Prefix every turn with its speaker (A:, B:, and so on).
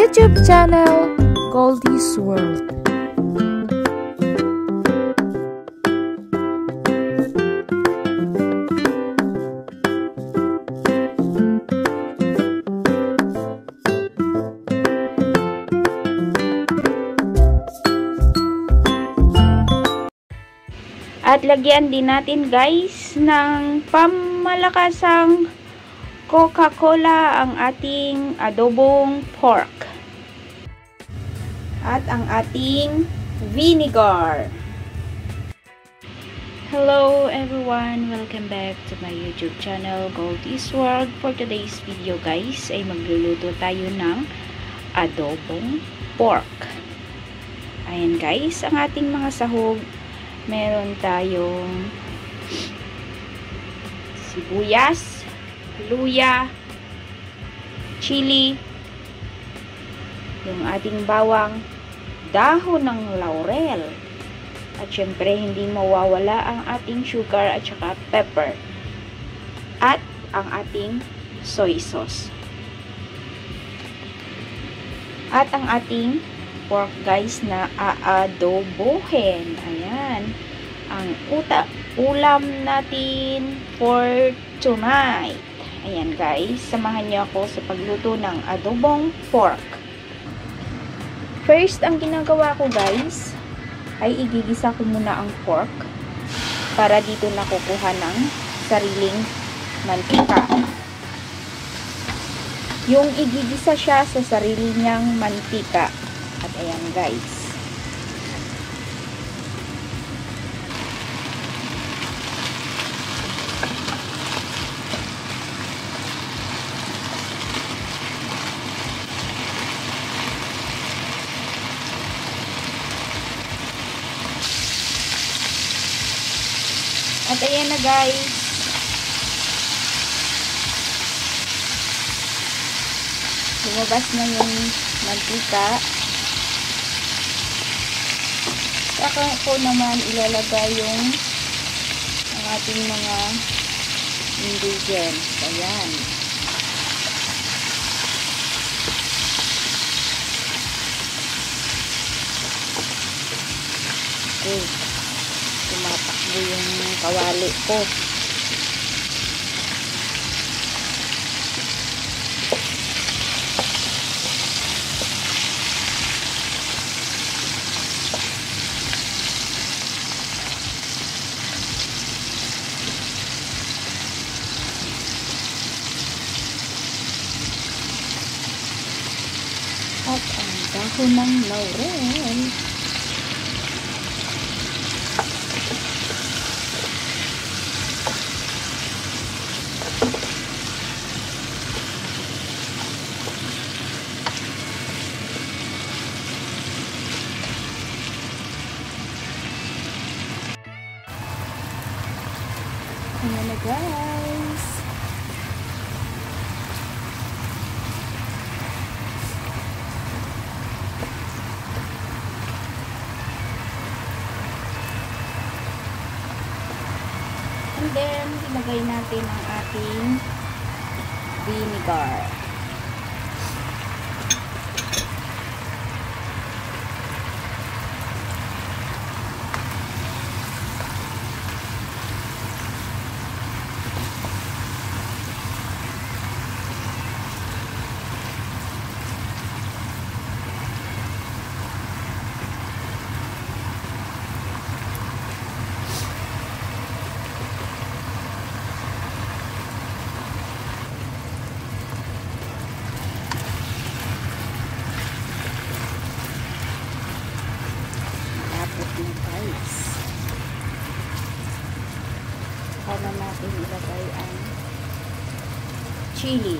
A: YouTube channel, Goldie's World.
B: At lagyan din natin guys ng pamalakasang Coca-Cola ang ating adobong pork. At ang ating vinegar. Hello everyone! Welcome back to my YouTube channel, Goldie's World. For today's video guys, ay magluluto tayo ng adobong pork. Ayan guys, ang ating mga sahog. Meron tayong sibuyas, luya, chili, yung ating bawang, dahon ng laurel, at syempre hindi mawawala ang ating sugar at saka pepper, at ang ating soy sauce. At ang ating pork guys na aadobohin. Ayan. Ang ulam natin for tonight. Ayan guys. Samahan niyo ako sa pagluto ng adobong pork. First, ang ginagawa ko guys, ay igigisa ko muna ang pork para dito nakukuha ng sariling mantika. Yung igigisa siya sa sarili niyang mantika. At ayan guys. At ayan na guys. Lumabas na yung mantika. Saka ko naman ilalagay yung ang ating mga ingredients. Ayan. Okay. Tumatakbo yung kawali ko. At ang dahon ng laurel. Ayan na guys. And then, ilagay natin ang ating vinegar. Guys, saka na natin ilagay ang chili.